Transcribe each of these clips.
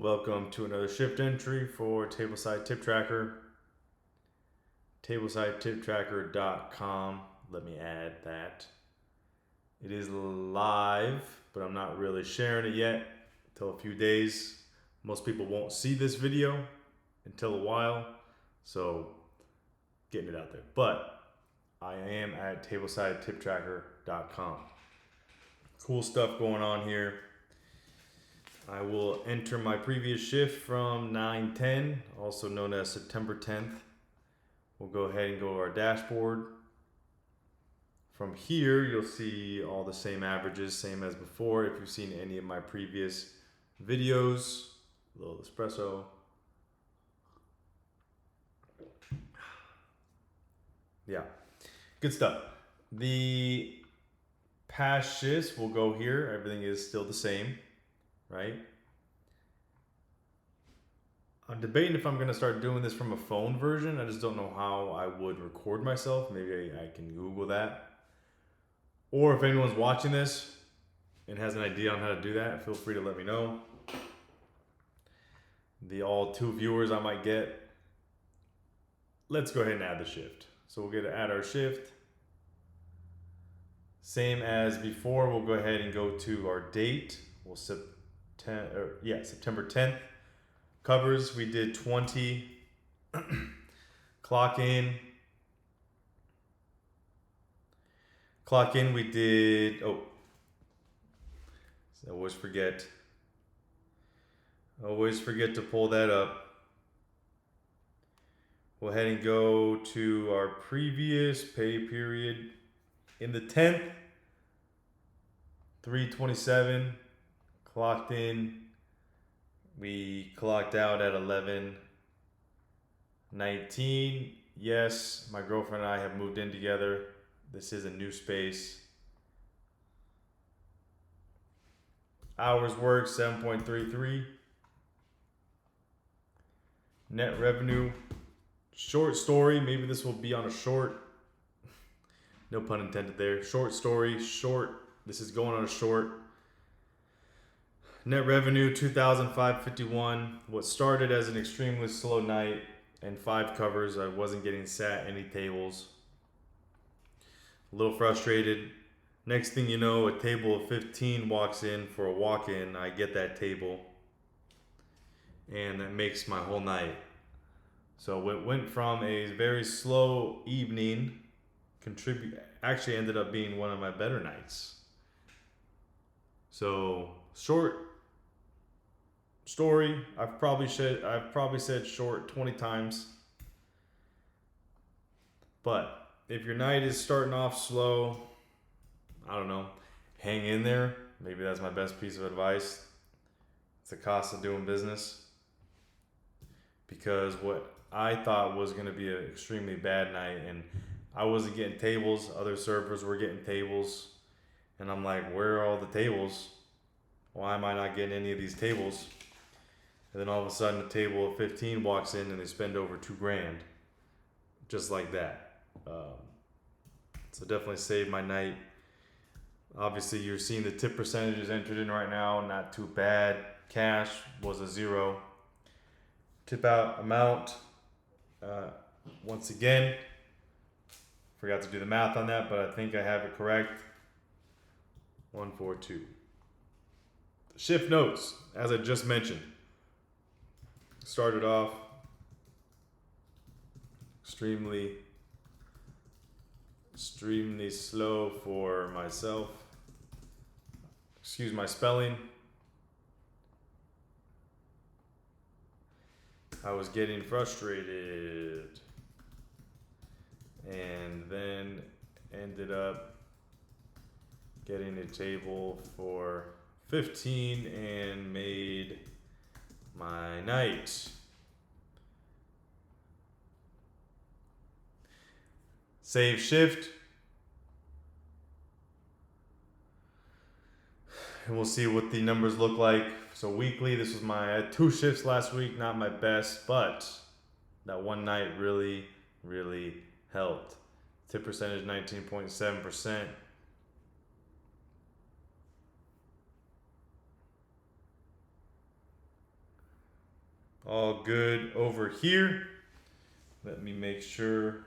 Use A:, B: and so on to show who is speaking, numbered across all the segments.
A: Welcome to another shift entry for Tableside Tip Tracker. TablesideTipTracker.com. Let me add that. It is live, but I'm not really sharing it yet until a few days. Most people won't see this video until a while, so getting it out there. But I am at TablesideTipTracker.com. Cool stuff going on here. I will enter my previous shift from 9/10, also known as September 10th. We'll go ahead and go to our dashboard. From here, you'll see all the same averages, same as before. If you've seen any of my previous videos, a little espresso. Yeah, good stuff. The past shifts will go here. Everything is still the same, right? I'm debating if I'm going to start doing this from a phone version. I just don't know how I would record myself. Maybe I can Google that. Or if anyone's watching this and has an idea on how to do that, feel free to let me know. The all 2 viewers I might get. Let's go ahead and add the shift. So we'll get to add our shift. Same as before, we'll go ahead and go to our date. We'll September 10th. Covers, we did 20. Clock in, we did, I always forget to pull that up. Go ahead and go to our previous pay period in the 10th, 3/27, clocked in. We clocked out at 11:19. Yes, my girlfriend and I have moved in together. This is a new space. Hours worked, 7.33. Net revenue, short story. Maybe this will be on a short. No pun intended there. Short story, short. This is going on a short. Net revenue, 2,551. What started as an extremely slow night and 5 covers. I wasn't getting sat any tables. A little frustrated. Next thing you know, a table of 15 walks in for a walk-in. I get that table. And that makes my whole night. So it went from a very slow evening, actually ended up being one of my better nights. So short story. I've probably said short 20 times. But if your night is starting off slow, I don't know, hang in there. Maybe that's my best piece of advice. It's the cost of doing business. Because what I thought was going to be an extremely bad night, and I wasn't getting tables, other servers were getting tables, and I'm like, where are all the tables? Why am I not getting any of these tables? And then all of a sudden a table of 15 walks in and they spend over $2,000. Just like that. So definitely saved my night. Obviously you're seeing the tip percentages entered in right now. Not too bad. Cash was a 0. Tip out amount. Once again, forgot to do the math on that, but I think I have it correct. 142. Shift notes, as I just mentioned. Started off extremely slow for myself. Excuse my spelling. I was getting frustrated and then ended up getting a table for 15 and made my night. Save shift. And we'll see what the numbers look like. So weekly, I had 2 shifts last week, not my best, but that one night really, really helped. Tip percentage 19.7%. All good over here. Let me make sure.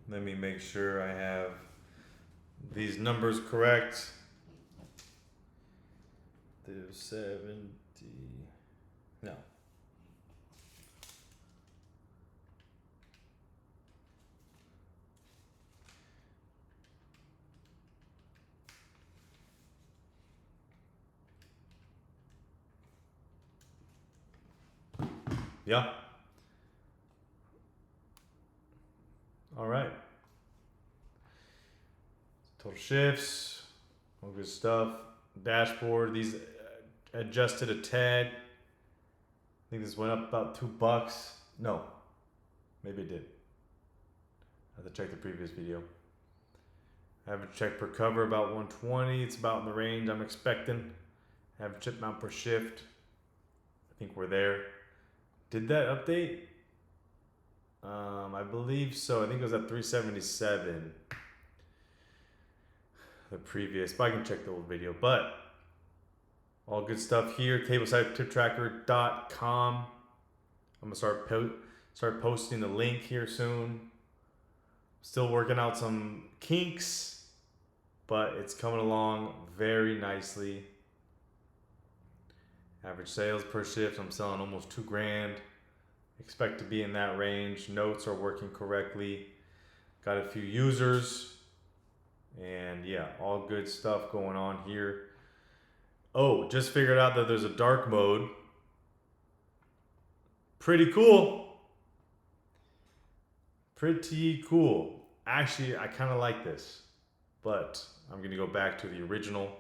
A: Let me make sure I have these numbers correct. 70. No. Yeah. All right. Total shifts. All good stuff. Dashboard. These adjusted a tad. I think this went up about $2. No. Maybe it did. I have to check the previous video. Average check per cover about 120. It's about in the range I'm expecting. Average chip amount per shift. I think we're there. Did that update? I believe so. I think it was at 377. The previous, but I can check the old video. But all good stuff here. TableSideTipTracker.com. I'm gonna start posting the link here soon. Still working out some kinks, but it's coming along very nicely. Average sales per shift, I'm selling almost $2,000. Expect to be in that range. Notes are working correctly. Got a few users. And yeah, all good stuff going on here. Oh, just figured out that there's a dark mode. Pretty cool. Pretty cool. Actually, I kind of like this. But I'm going to go back to the original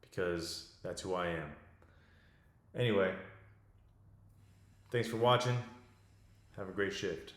A: because that's who I am. Anyway, thanks for watching. Have a great shift.